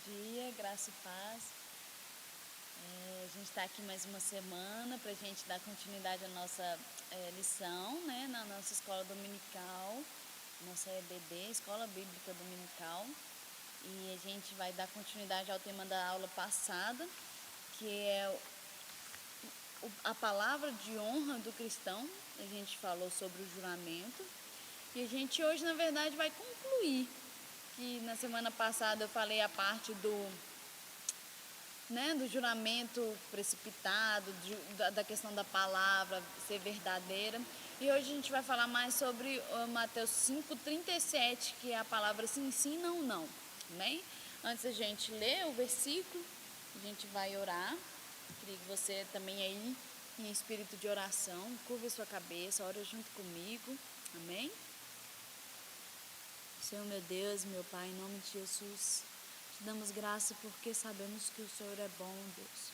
dia, graça e paz. A gente está aqui mais uma semana para a gente dar continuidade à nossa lição, né, na nossa escola dominical, nossa EBD, Escola Bíblica Dominical. E a gente vai dar continuidade ao tema da aula passada, que é a palavra de honra do cristão. A gente falou sobre o juramento. E a gente hoje, na verdade, vai concluir. Que na semana passada eu falei a parte do juramento precipitado, da questão da palavra ser verdadeira. E hoje a gente vai falar mais sobre Mateus 5:37, que é a palavra sim, sim, não, não. Amém? Antes a gente ler o versículo, a gente vai orar. Queria que você também aí, em espírito de oração, curva a sua cabeça, ora junto comigo. Amém? Senhor, meu Deus, meu Pai, em nome de Jesus, te damos graça porque sabemos que o Senhor é bom, Deus.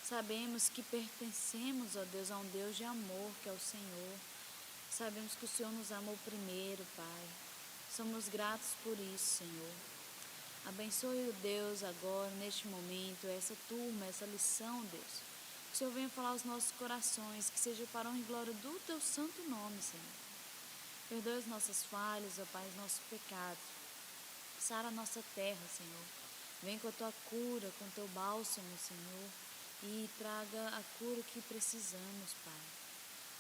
Sabemos que pertencemos, ó Deus, a um Deus de amor, que é o Senhor. Sabemos que o Senhor nos amou primeiro, Pai. Somos gratos por isso, Senhor. Abençoe o Deus agora, neste momento, essa turma, essa lição, Deus. Que o Senhor venha falar aos nossos corações, que seja para a honra e glória do Teu santo nome, Senhor. Perdoe as nossas falhas, ó Pai, os nossos pecados. Sara a nossa terra, Senhor. Vem com a Tua cura, com o Teu bálsamo, Senhor. E traga a cura que precisamos, Pai.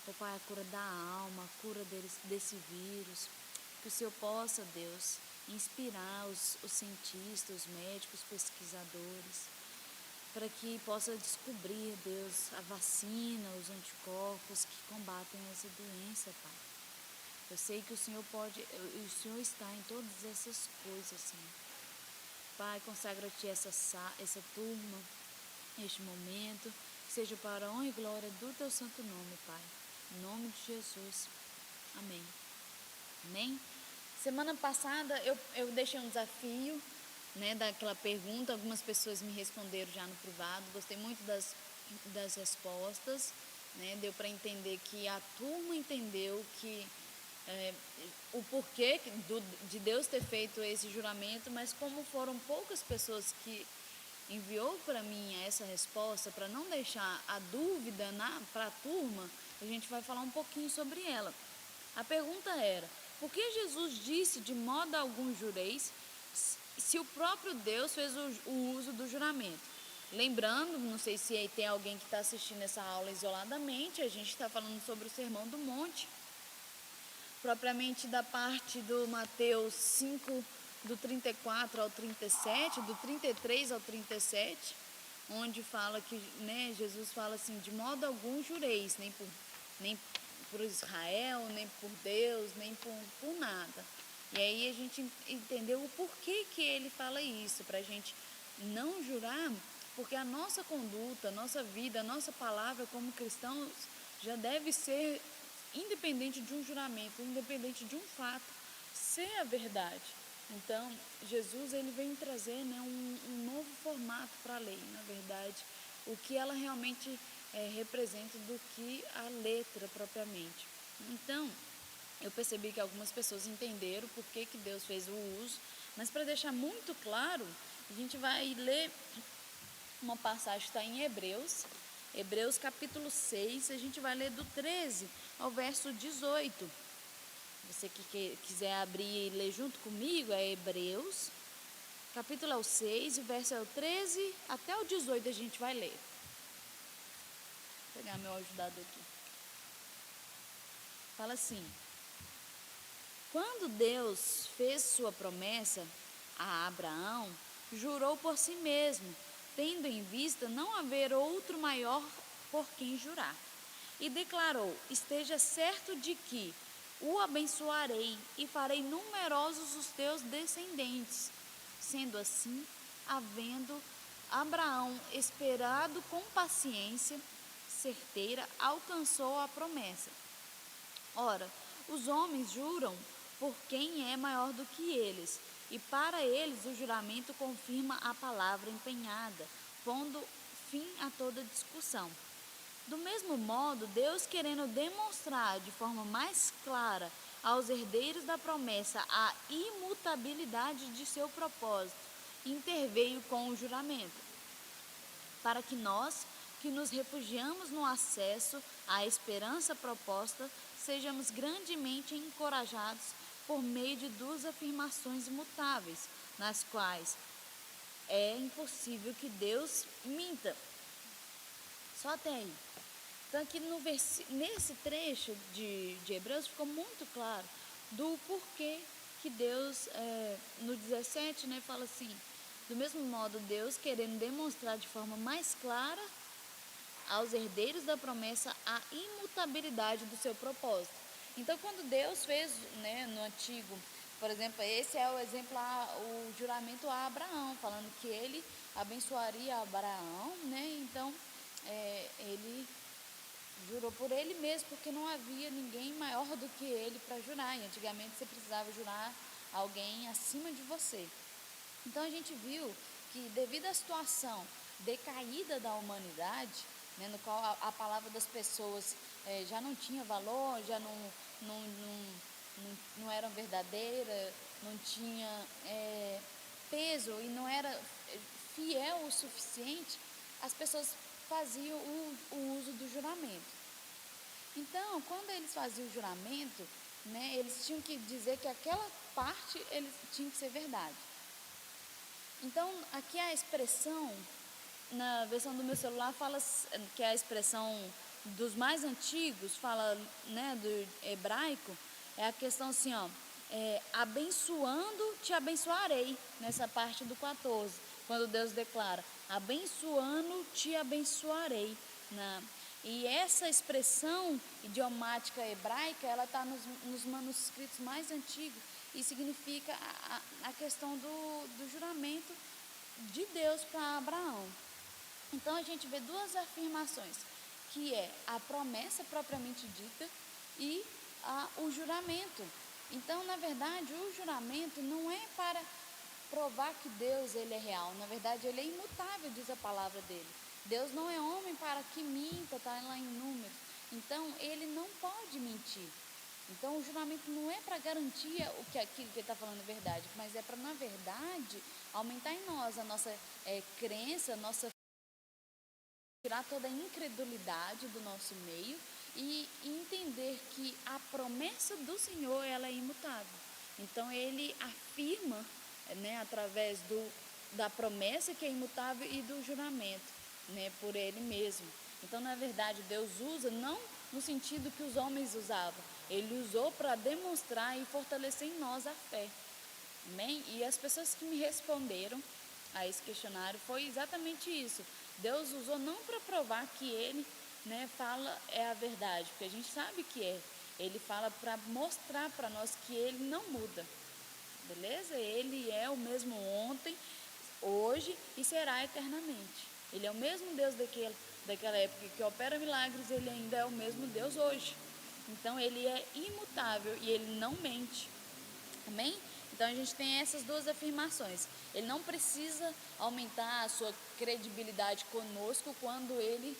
Ó Pai, a cura da alma, a cura desse vírus. Que o Senhor possa, Deus, inspirar os cientistas, os médicos, os pesquisadores, para que possa descobrir, Deus, a vacina, os anticorpos que combatem essa doença, Pai. Eu sei que o Senhor está em todas essas coisas, Senhor. Pai, consagra-te essa turma, este momento, que seja para a honra e glória do Teu santo nome, Pai. Em nome de Jesus. Amém. Amém? Semana passada eu deixei um desafio, daquela pergunta. Algumas pessoas me responderam já no privado. Gostei muito das respostas, Deu para entender que a turma entendeu que o porquê de Deus ter feito esse juramento, mas como foram poucas pessoas que enviou para mim essa resposta, para não deixar a dúvida para a turma, a gente vai falar um pouquinho sobre ela. A pergunta era: por que Jesus disse de modo algum jureis, se o próprio Deus fez o uso do juramento? Lembrando, não sei se tem alguém que está assistindo essa aula isoladamente, a gente está falando sobre o Sermão do Monte, propriamente da parte do Mateus 5, do 34 ao 37, do 33 ao 37, onde fala que, Jesus fala assim: de modo algum jureis, nem por Israel, nem por Deus, nem por nada. E aí a gente entendeu o porquê que ele fala isso, para a gente não jurar, porque a nossa conduta, a nossa vida, a nossa palavra como cristãos já deve ser, independente de um juramento, independente de um fato, ser a verdade. Então, Jesus ele vem trazer um novo formato para a lei, na verdade, o que ela realmente representa do que a letra propriamente. Então, eu percebi que algumas pessoas entenderam por que Deus fez o uso, mas para deixar muito claro, a gente vai ler uma passagem que está em Hebreus capítulo 6, a gente vai ler do 13 ao verso 18. Você que quiser abrir e ler junto comigo, é Hebreus, capítulo é o 6, o verso é o 13 até o 18 a gente vai ler. Vou pegar meu ajudador aqui. Fala assim: quando Deus fez sua promessa a Abraão, jurou por si mesmo, tendo em vista não haver outro maior por quem jurar. E declarou: esteja certo de que o abençoarei e farei numerosos os teus descendentes. Sendo assim, havendo Abraão esperado com paciência certeira, alcançou a promessa. Ora, os homens juram por quem é maior do que eles, e para eles o juramento confirma a palavra empenhada, pondo fim a toda discussão. Do mesmo modo, Deus, querendo demonstrar de forma mais clara aos herdeiros da promessa a imutabilidade de seu propósito, interveio com o juramento, para que nós, que nos refugiamos no acesso à esperança proposta, sejamos grandemente encorajados por meio de duas afirmações imutáveis, nas quais é impossível que Deus minta. Só até aí. Então aqui nesse trecho de Hebreus ficou muito claro do porquê que Deus, no 17, né, fala assim: do mesmo modo, Deus, querendo demonstrar de forma mais clara aos herdeiros da promessa a imutabilidade do seu propósito. Então, quando Deus fez, né, no Antigo, por exemplo, esse é o exemplo, o juramento a Abraão, falando que ele abençoaria Abraão, né? Então, ele jurou por ele mesmo, porque não havia ninguém maior do que ele para jurar. E antigamente você precisava jurar alguém acima de você. Então a gente viu que, devido à situação decaída da humanidade, né, no qual a palavra das pessoas já não tinha valor, já não era verdadeira, não tinha peso e não era fiel o suficiente, as pessoas faziam o uso do juramento. Então, quando eles faziam o juramento, né, eles tinham que dizer que aquela parte tinha que ser verdade. Então, aqui a expressão, na versão do meu celular, fala que é a expressão dos mais antigos, fala, né, do hebraico, é a questão assim, ó, abençoando te abençoarei, nessa parte do 14, quando Deus declara, abençoando te abençoarei, né? E essa expressão idiomática hebraica, ela está nos manuscritos mais antigos e significa a questão do juramento de Deus para Abraão. Então a gente vê duas afirmações, que é a promessa propriamente dita e o juramento. Então, na verdade, o juramento não é para provar que Deus ele é real. Na verdade, ele é imutável, diz a palavra dele. Deus não é homem para que minta, está lá em Números. Então, ele não pode mentir. Então, o juramento não é para garantir aquilo que ele está falando é verdade, mas é para, na verdade, aumentar em nós a nossa crença, tirar toda a incredulidade do nosso meio e entender que a promessa do Senhor, ela é imutável. Então, ele afirma, né, através da promessa que é imutável e do juramento, né, por ele mesmo. Então, na verdade, Deus usa não no sentido que os homens usavam, ele usou para demonstrar e fortalecer em nós a fé. Amém? E as pessoas que me responderam a esse questionário foi exatamente isso. Deus usou não para provar que ele, né, fala é a verdade, porque a gente sabe que é. Ele fala para mostrar para nós que ele não muda. Beleza? Ele é o mesmo ontem, hoje e será eternamente. Ele é o mesmo Deus daquela época que opera milagres, ele ainda é o mesmo Deus hoje. Então ele é imutável e ele não mente. Amém? Então a gente tem essas duas afirmações. Ele não precisa aumentar a sua credibilidade conosco quando ele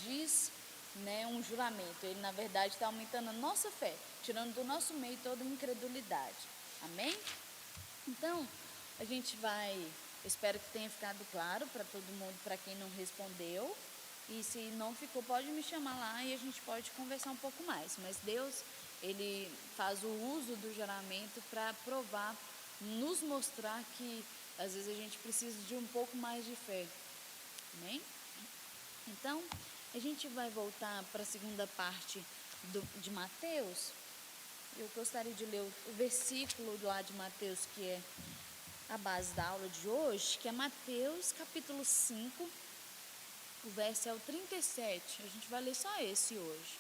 diz, né, um juramento. Ele, na verdade, está aumentando a nossa fé, tirando do nosso meio toda incredulidade. Amém? Então, a gente vai, espero que tenha ficado claro para todo mundo, para quem não respondeu. E se não ficou, pode me chamar lá e a gente pode conversar um pouco mais. Mas Deus, ele faz o uso do juramento para provar, nos mostrar que às vezes a gente precisa de um pouco mais de fé. Amém? Então, a gente vai voltar para a segunda parte de Mateus. Eu gostaria de ler o versículo lá de Mateus, que é a base da aula de hoje, que é Mateus capítulo 5, o verso é o 37. A gente vai ler só esse hoje.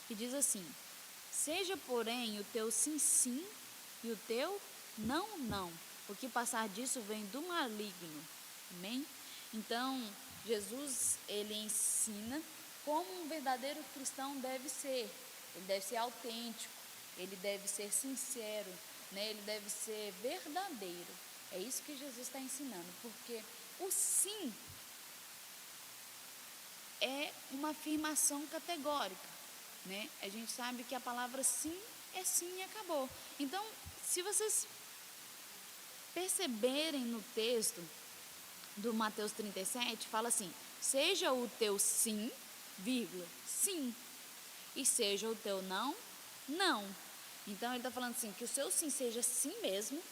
Que diz assim: seja, porém, o teu sim, sim e o teu não, não, porque passar disso vem do maligno. Amém? Então, Jesus, ele ensina como um verdadeiro cristão deve ser. Ele deve ser autêntico, ele deve ser sincero, né? Ele deve ser verdadeiro. É isso que Jesus está ensinando, porque o sim é uma afirmação categórica, né? A gente sabe que a palavra sim é sim e acabou. Então, se vocês perceberem no texto do Mateus 37, fala assim: seja o teu sim, vírgula, sim, e seja o teu não, não. Então ele está falando assim, que o seu sim seja sim mesmo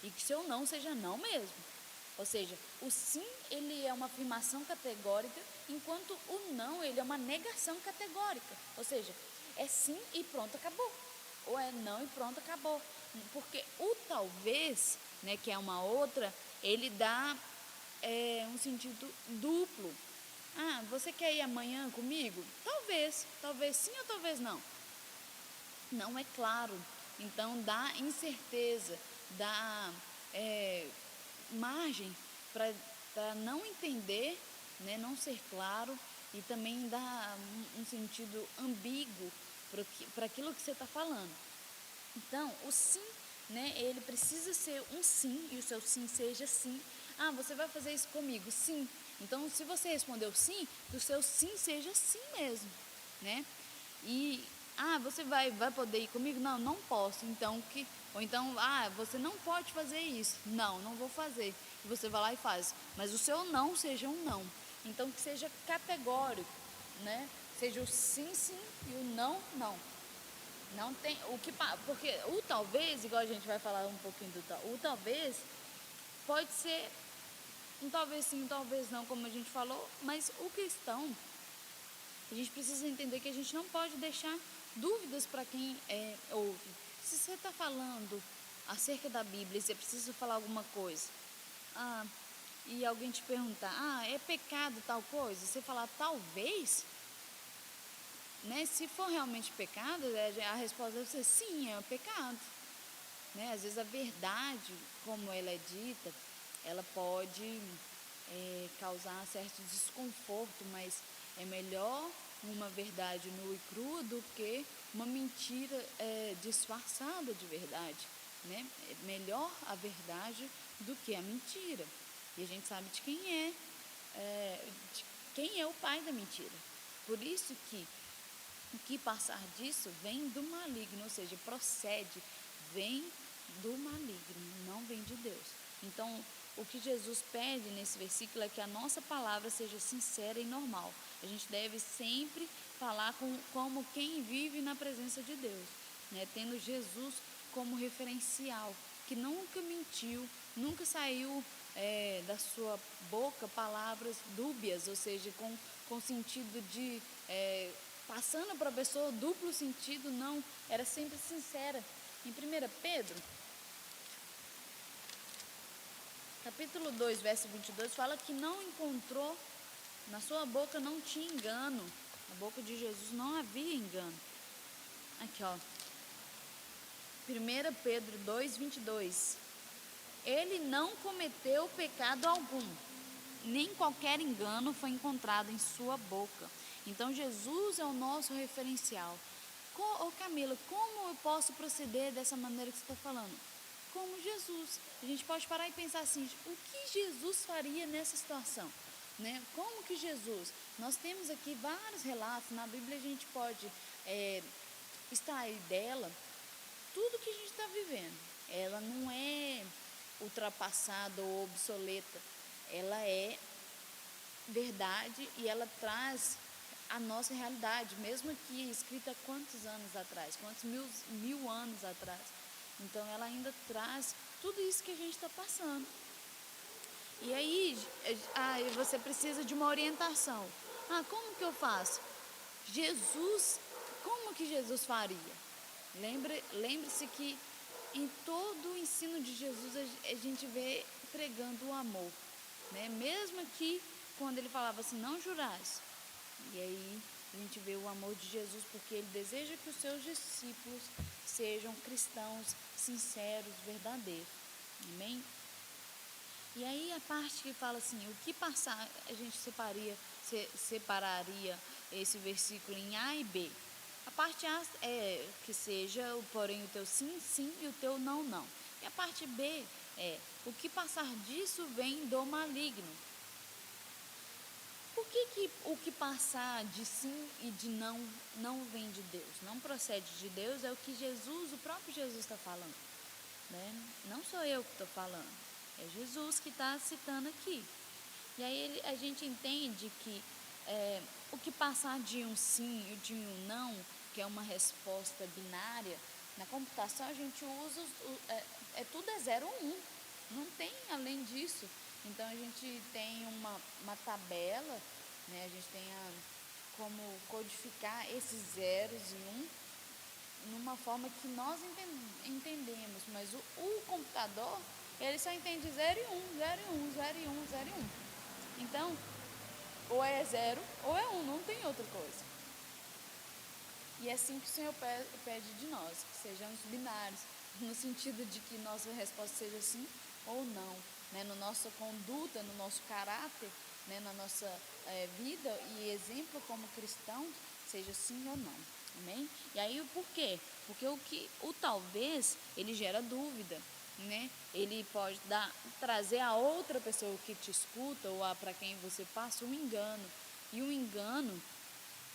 e que o seu não seja não mesmo. Ou seja, o sim, ele é uma afirmação categórica, enquanto o não, ele é uma negação categórica. Ou seja, é sim e pronto, acabou. Ou é não e pronto, acabou. Porque o talvez, né, que é uma outra, ele dá um sentido duplo. Ah, você quer ir amanhã comigo? Talvez sim ou talvez não. Não é claro. Então dá incerteza, dá margem para não entender, né, não ser claro, e também dá um sentido ambíguo para aquilo que você está falando. Então, o sim, né, ele precisa ser um sim, e o seu sim seja sim. Ah, você vai fazer isso comigo? Sim. Então, se você respondeu sim, que o seu sim seja sim mesmo, né? E, você vai poder ir comigo? Não, não posso. Então, ou então, você não pode fazer isso. Não, não vou fazer. E você vai lá e faz. Mas o seu não seja um não. Então, que seja categórico, né? Seja o sim, sim e o não, não. Não tem porque o talvez, igual a gente vai falar um pouquinho o talvez pode ser um talvez sim, um talvez não, como a gente falou, mas a gente precisa entender que a gente não pode deixar dúvidas para quem ouve. Se você está falando acerca da Bíblia e você precisa falar alguma coisa, e alguém te perguntar, é pecado tal coisa, você falar talvez, né? Se for realmente pecado, a resposta deve ser sim, é um pecado. Né? Às vezes a verdade, como ela é dita, ela pode causar certo desconforto, mas é melhor uma verdade nua e crua do que uma mentira disfarçada de verdade. Né? É melhor a verdade do que a mentira. E a gente sabe de quem é o pai da mentira. Por isso que o que passar disso vem do maligno, ou seja, procede, vem do maligno, não vem de Deus. Então, o que Jesus pede nesse versículo é que a nossa palavra seja sincera e normal. A gente deve sempre falar como quem vive na presença de Deus, né? Tendo Jesus como referencial, que nunca mentiu, nunca saiu da sua boca palavras dúbias, ou seja, com sentido de passando para a pessoa duplo sentido, não, era sempre sincera. Em 1 Pedro, capítulo 2, verso 22, fala que não encontrou, na sua boca não tinha engano, na boca de Jesus não havia engano. Aqui, ó, 1 Pedro 2, 22, ele não cometeu pecado algum, nem qualquer engano foi encontrado em sua boca. Então Jesus é o nosso referencial. Camila, como eu posso proceder dessa maneira que você está falando? Como Jesus. A gente pode parar e pensar assim, o que Jesus faria nessa situação? Né? Como que Jesus? Nós temos aqui vários relatos, na Bíblia a gente pode extrair dela tudo que a gente está vivendo. Ela não é ultrapassada ou obsoleta, ela é verdade e ela traz a nossa realidade, mesmo que escrita quantos anos atrás, quantos mil anos atrás. Então ela ainda traz tudo isso que a gente está passando. E aí você precisa de uma orientação. Como que eu faço? Como que Jesus faria? Lembre-se que em todo o ensino de Jesus a gente vê pregando o amor, né? Mesmo que quando ele falava assim, não jurais. E aí a gente vê o amor de Jesus, porque ele deseja que os seus discípulos sejam cristãos sinceros, verdadeiros. Amém? E aí a parte que fala assim, o que passar, a gente separaria esse versículo em A e B. A parte A é que seja, porém, o teu sim, sim e o teu não, não. E a parte B é, o que passar disso vem do maligno. Por que o que passar de sim e de não vem de Deus? Não procede de Deus, é o que o próprio Jesus está falando. né? Não sou eu que estou falando, é Jesus que está citando aqui. E aí a gente entende que o que passar de um sim e de um não, que é uma resposta binária, na computação a gente usa, tudo é 0 ou 1, não tem além disso. Então a gente tem uma tabela, né? A gente tem como codificar esses zeros e numa forma que nós entendemos, mas o computador, ele só entende 0 e 1, 0 e 1, 0 e 1, 0 e 1. Então, ou é 0 ou é 1, não tem outra coisa. E é assim que o Senhor pede de nós, que sejamos binários, no sentido de que nossa resposta seja sim ou não, né? Na nossa conduta, no nosso caráter, né? Na nossa vida e exemplo como cristão, seja sim ou não. Amém? E aí o porquê? Porque o talvez, ele gera dúvida, né? Ele pode trazer a outra pessoa que te escuta ou para quem você passa um engano. E o engano,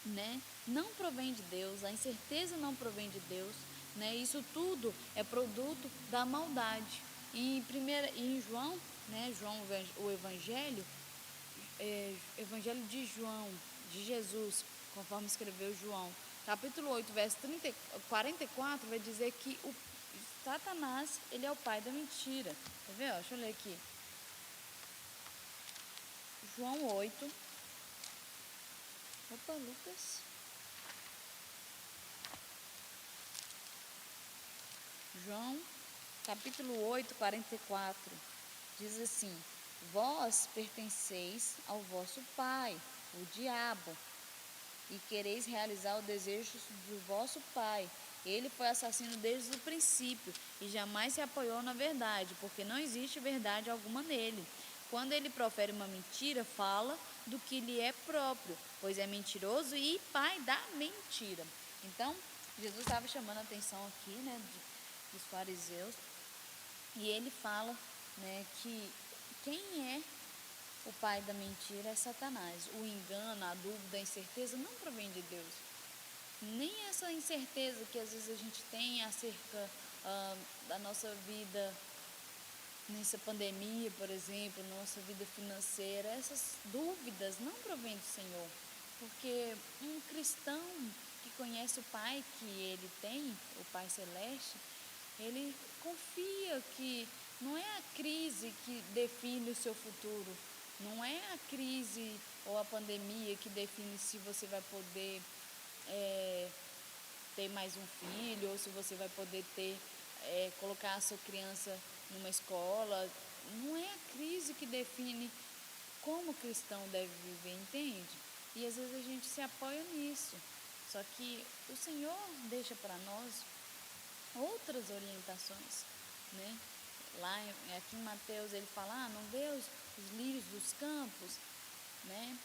né, não provém de Deus, a incerteza não provém de Deus, né? Isso tudo é produto da maldade. E em João, né, o Evangelho de João, de Jesus, conforme escreveu João, capítulo 8, verso 44, vai dizer que o Satanás, ele é o pai da mentira. Quer ver? Deixa eu ler aqui. João 8. Opa, Lucas. João, capítulo 8, 44, diz assim: vós pertenceis ao vosso pai, o diabo, e quereis realizar o desejo do vosso pai. Ele foi assassino desde o princípio e jamais se apoiou na verdade, porque não existe verdade alguma nele. Quando ele profere uma mentira, fala do que lhe é próprio, pois é mentiroso e pai da mentira. Então, Jesus estava chamando a atenção aqui, né, dos fariseus, e ele fala, né, que quem é o pai da mentira é Satanás. O engano, a dúvida, a incerteza não provém de Deus. Nem essa incerteza que às vezes a gente tem acerca da nossa vida nessa pandemia, por exemplo, nossa vida financeira, essas dúvidas não provêm do Senhor. Porque um cristão que conhece o Pai que ele tem, o Pai Celeste, ele confia que não é a crise que define o seu futuro, não é a crise ou a pandemia que define se você vai poder ter mais um filho, ou se você vai poder colocar a sua criança numa escola. Não é a crise que define como o cristão deve viver, entende? E às vezes a gente se apoia nisso. Só que o Senhor deixa para nós outras orientações, né? Aqui em Mateus ele fala, não vê os lírios dos campos, né?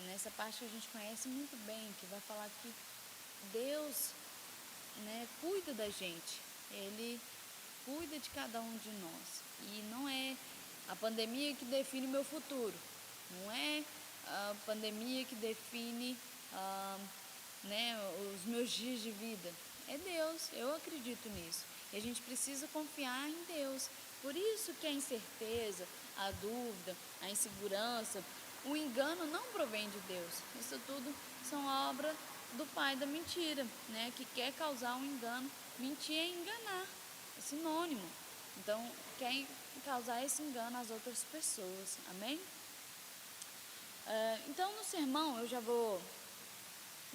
Nessa parte que a gente conhece muito bem, que vai falar que Deus, né, cuida da gente, Ele cuida de cada um de nós. E não é a pandemia que define o meu futuro, não é a pandemia que define né, os meus dias de vida. É Deus, eu acredito nisso. E a gente precisa confiar em Deus. Por isso que a incerteza, a dúvida, a insegurança, o engano não provém de Deus. Isso tudo são obra do pai da mentira, né? Que quer causar um engano. Mentir é enganar, é sinônimo. Então, quer causar esse engano às outras pessoas. Amém? Então, no sermão, eu já vou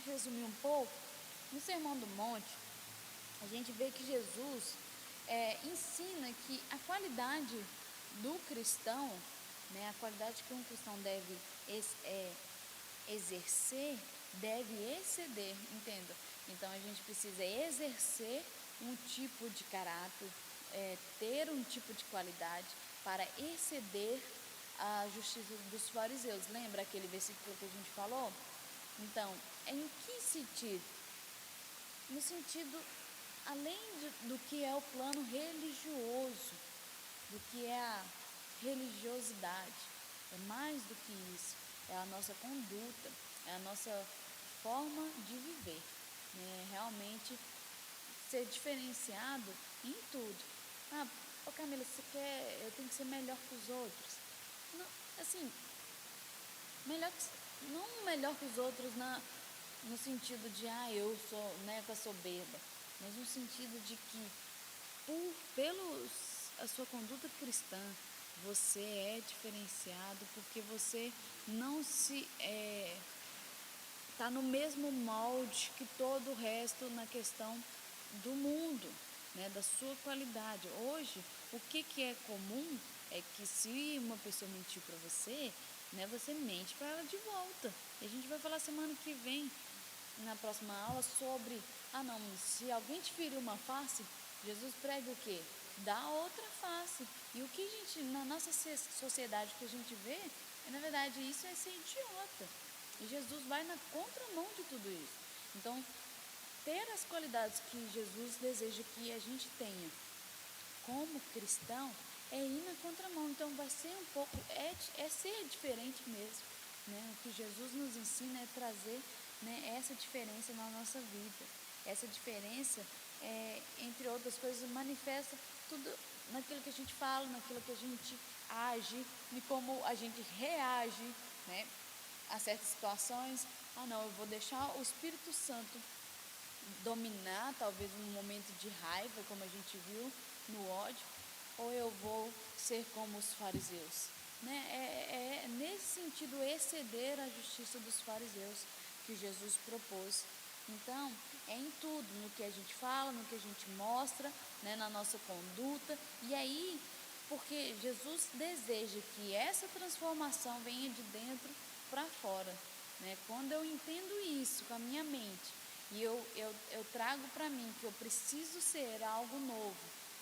resumir um pouco. No Sermão do Monte, a gente vê que Jesus ensina que a qualidade do cristão, né, a qualidade que um cristão deve exercer, deve exceder, entenda? Então a gente precisa exercer um tipo de caráter, ter um tipo de qualidade para exceder a justiça dos fariseus. Lembra aquele versículo que a gente falou? Então, em que sentido? No sentido, além do que é o plano religioso, do que é a religiosidade, é mais do que isso, é a nossa conduta, é a nossa forma de viver, né? Realmente ser diferenciado em tudo. Ah, ô Camila, você quer, eu tenho que ser melhor que os outros. Não, assim, melhor que, não melhor que os outros no sentido de, eu sou, né, com a soberba, mas no sentido de que, pelo a sua conduta cristã, você é diferenciado porque você não se está no mesmo molde que todo o resto na questão do mundo, né, da sua qualidade. Hoje, o que é comum é que se uma pessoa mentir para você, né, você mente para ela de volta. E a gente vai falar semana que vem, na próxima aula, sobre, não, se alguém te feriu uma face, Jesus prega o quê? Dá outra face. E o que a gente, na nossa sociedade, que a gente vê, na verdade, isso é ser idiota. E Jesus vai na contramão de tudo isso. Então, ter as qualidades que Jesus deseja que a gente tenha como cristão é ir na contramão. Então, vai ser um pouco, é ser diferente mesmo. Né? O que Jesus nos ensina é trazer, né, essa diferença na nossa vida. Essa diferença, entre outras coisas, manifesta tudo naquilo que a gente fala, naquilo que a gente age e como a gente reage, né, a certas situações. Não, eu vou deixar o Espírito Santo dominar, talvez um momento de raiva, como a gente viu no ódio, ou eu vou ser como os fariseus, né? É nesse sentido exceder a justiça dos fariseus que Jesus propôs. Então, é em tudo, no que a gente fala, no que a gente mostra, né, na nossa conduta. E aí, porque Jesus deseja que essa transformação venha de dentro para fora, né? Quando eu entendo isso com a minha mente e eu trago para mim que eu preciso ser algo novo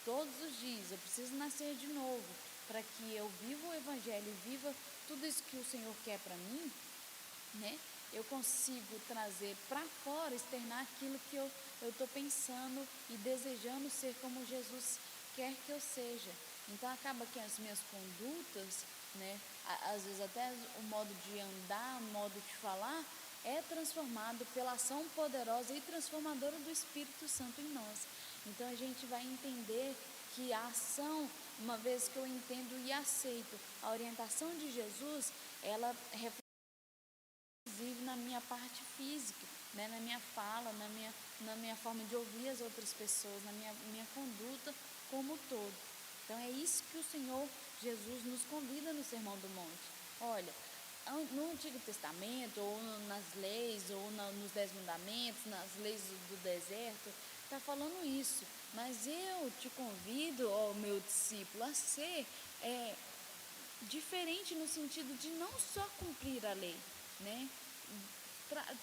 todos os dias, eu preciso nascer de novo para que eu viva o Evangelho e viva tudo isso que o Senhor quer para mim, né? Eu consigo trazer para fora, externar aquilo que eu estou pensando e desejando ser como Jesus quer que eu seja. Então acaba que as minhas condutas, né, às vezes até o modo de andar, o modo de falar, é transformado pela ação poderosa e transformadora do Espírito Santo em nós. Então a gente vai entender que a ação, uma vez que eu entendo e aceito a orientação de Jesus, ela reflete inclusive na minha parte física, né, na minha fala, na minha forma de ouvir as outras pessoas, na minha conduta como um todo. Então é isso que o Senhor Jesus nos convida no Sermão do Monte. Olha, no Antigo Testamento, ou nas leis, ou nos 10 mandamentos, nas leis do deserto, está falando isso. Mas eu te convido, ó meu discípulo, a ser diferente no sentido de não só cumprir a lei, né?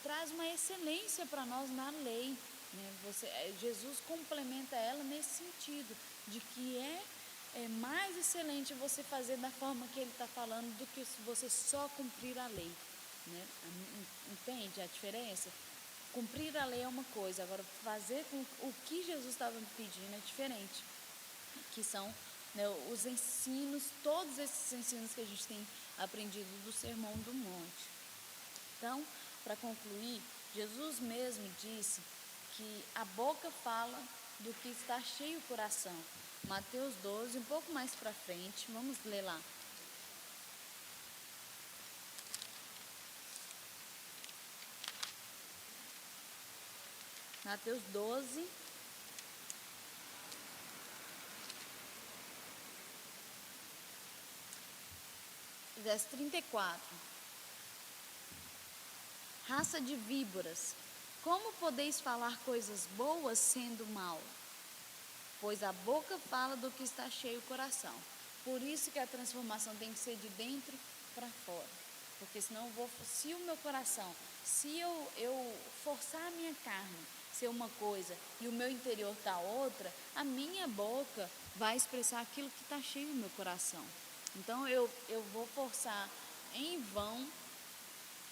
Traz uma excelência para nós na lei, né? Jesus complementa ela nesse sentido, de que é mais excelente você fazer da forma que ele está falando do que se você só cumprir a lei, né? Entende a diferença? Cumprir a lei é uma coisa, agora fazer com o que Jesus estava pedindo é diferente, que são, né, os ensinos, todos esses ensinos que a gente tem aprendido do Sermão do Monte. Então, para concluir, Jesus mesmo disse que a boca fala do que está cheio o coração. Mateus 12, um pouco mais para frente, vamos ler lá. Mateus 12, verso 34. Raça de víboras, como podeis falar coisas boas sendo mal? Pois a boca fala do que está cheio o coração. Por isso que a transformação tem que ser de dentro para fora. Porque senão se o meu coração, se eu forçar a minha carne ser uma coisa e o meu interior tá outra, a minha boca vai expressar aquilo que está cheio no meu coração. Então eu vou forçar em vão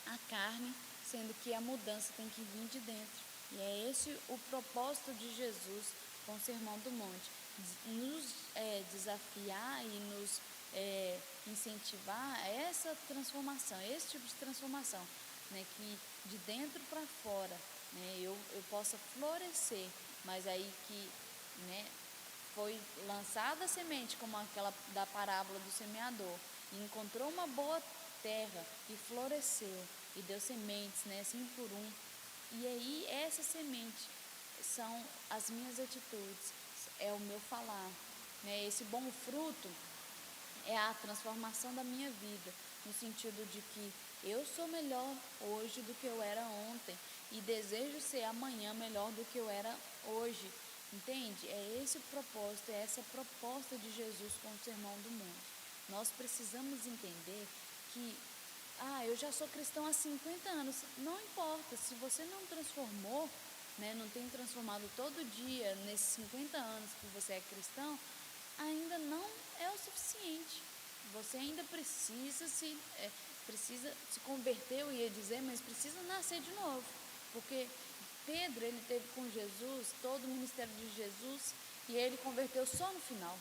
a carne, sendo que a mudança tem que vir de dentro. E é esse o propósito de Jesus com o Sermão do Monte, nos desafiar e nos incentivar a essa transformação, esse tipo de transformação, né, que de dentro para fora, né, eu possa florescer, mas aí que, né, foi lançada a semente, como aquela da parábola do semeador, e encontrou uma boa terra e floresceu e deu sementes, né, 5 por 1. E aí essa semente são as minhas atitudes, é o meu falar, né? Esse bom fruto é a transformação da minha vida, no sentido de que eu sou melhor hoje do que eu era ontem e desejo ser amanhã melhor do que eu era hoje, entende? É esse o propósito, é essa proposta de Jesus com o Sermão do Monte. Nós precisamos entender que, eu já sou cristão há 50 anos, não importa, se você não transformou, né, não tem transformado todo dia nesses 50 anos que você é cristão, ainda não é o suficiente. Você ainda precisa se converter, eu ia dizer, mas precisa nascer de novo. Porque Pedro, ele teve com Jesus, todo o ministério de Jesus, e ele converteu só no final.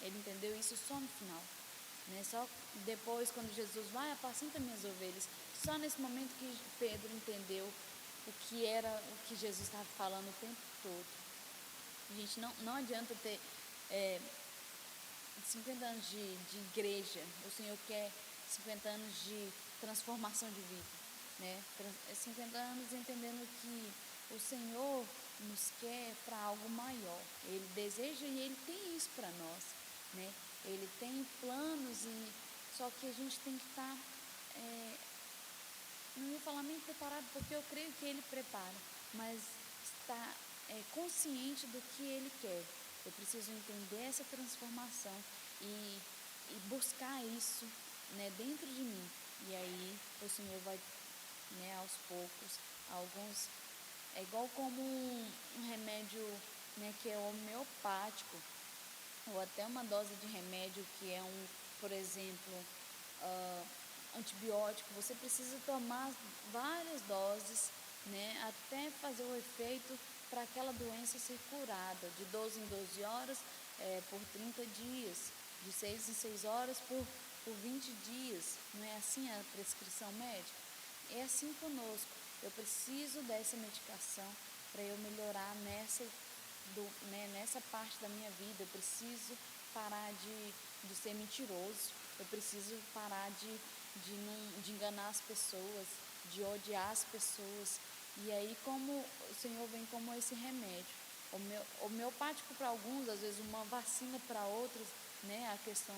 Ele entendeu isso só no final. Né? Só depois, quando Jesus vai, apacenta minhas ovelhas. Só nesse momento que Pedro entendeu o que era o que Jesus estava falando o tempo todo. Gente, não adianta ter 50 anos de igreja. O Senhor quer 50 anos de transformação de vida, né? 50 anos entendendo que o Senhor nos quer para algo maior. Ele deseja e Ele tem isso para nós, né? Ele tem planos, só que a gente tem que estar, não ia falar nem preparado, porque eu creio que Ele prepara, mas estar consciente do que Ele quer. Eu preciso entender essa transformação e buscar isso, né, dentro de mim. E aí o Senhor vai, né, aos poucos, alguns, é igual como um remédio, né, que é homeopático, ou até uma dose de remédio que é por exemplo, antibiótico. Você precisa tomar várias doses, né, até fazer o efeito para aquela doença ser curada, de 12 em 12 horas, por 30 dias, de 6 em 6 horas por 20 dias. Não é assim a prescrição médica? É assim conosco. Eu preciso dessa medicação para eu melhorar nessa parte da minha vida. Eu preciso parar de ser mentiroso. Eu preciso parar de enganar as pessoas, de odiar as pessoas. E aí, como o Senhor vem como esse remédio, homeopático para alguns, às vezes uma vacina para outros, né, a questão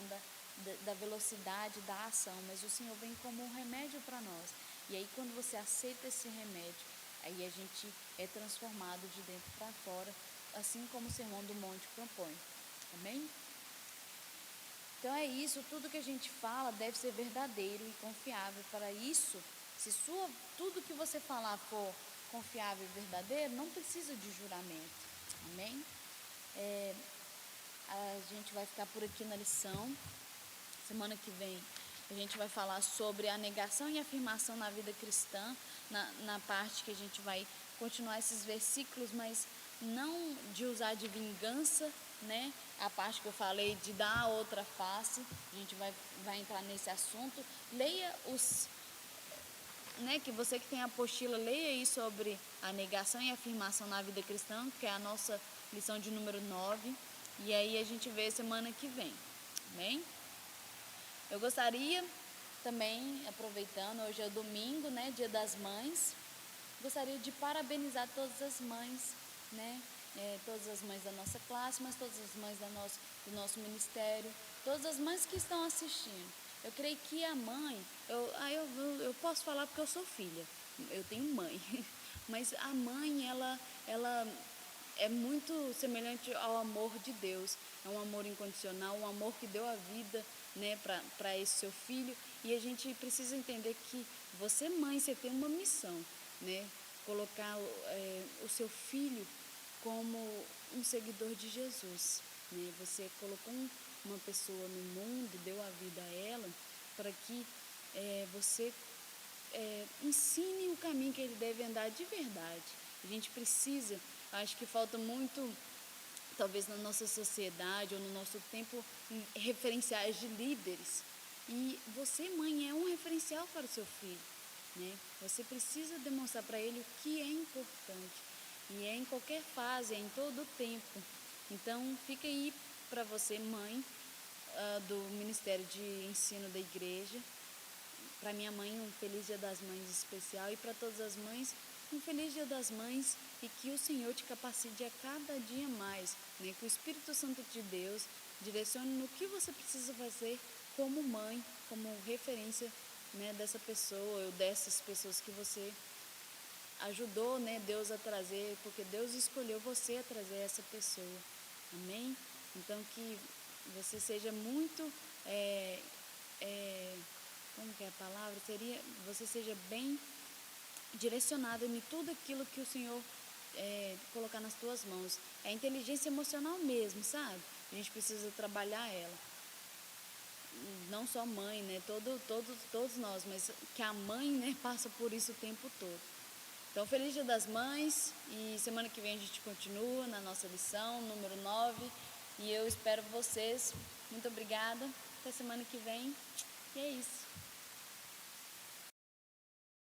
da velocidade, da ação, mas o Senhor vem como um remédio para nós. E aí, quando você aceita esse remédio, aí a gente é transformado de dentro para fora, assim como o Sermão do Monte propõe. Amém? Então é isso, tudo que a gente fala deve ser verdadeiro e confiável. Para isso, se tudo que você falar for confiável e verdadeiro, não precisa de juramento. Amém? A gente vai ficar por aqui na lição. Semana que vem a gente vai falar sobre a negação e afirmação na vida cristã, na parte que a gente vai continuar esses versículos, mas não de usar de vingança, né? A parte que eu falei de dar a outra face, a gente vai entrar nesse assunto. Leia que você que tem a apostila, leia aí sobre a negação e afirmação na vida cristã, que é a nossa lição de número 9, e aí a gente vê semana que vem, amém? Eu gostaria também, aproveitando, hoje é domingo, né, Dia das Mães, gostaria de parabenizar todas as mães, né, todas as mães da nossa classe, mas todas as mães do nosso ministério, todas as mães que estão assistindo. Eu creio que a mãe, eu posso falar porque eu sou filha, eu tenho mãe, mas a mãe, ela é muito semelhante ao amor de Deus, é um amor incondicional, um amor que deu a vida, né, para esse seu filho, e a gente precisa entender que você, mãe, você tem uma missão, né, colocar o seu filho como um seguidor de Jesus, né, você colocou uma pessoa no mundo, deu a vida a ela, para que você ensine o caminho que ele deve andar de verdade. A gente precisa, acho que falta muito, talvez na nossa sociedade ou no nosso tempo, referenciais de líderes. E você, mãe, é um referencial para o seu filho, né? Você precisa demonstrar para ele o que é importante. E é em qualquer fase, é em todo o tempo. Então, fica aí para você, mãe, do Ministério de Ensino da Igreja. Para minha mãe, um feliz Dia das Mães especial, e para todas as mães, um feliz Dia das Mães, e que o Senhor te capacite a cada dia mais, né? Que o Espírito Santo de Deus direcione no que você precisa fazer como mãe, como referência, né, dessa pessoa ou dessas pessoas que você ajudou, né, Deus a trazer, porque Deus escolheu você a trazer essa pessoa. Amém? Então, que você seja muito, como que é a palavra? Você seja bem direcionado em tudo aquilo que o Senhor colocar nas tuas mãos. É inteligência emocional mesmo, sabe? A gente precisa trabalhar ela. Não só mãe, né? Todos nós, mas que a mãe, né, passa por isso o tempo todo. Então, feliz Dia das Mães, e semana que vem a gente continua na nossa lição, número 9, e eu espero vocês. Muito obrigada, até semana que vem, e é isso.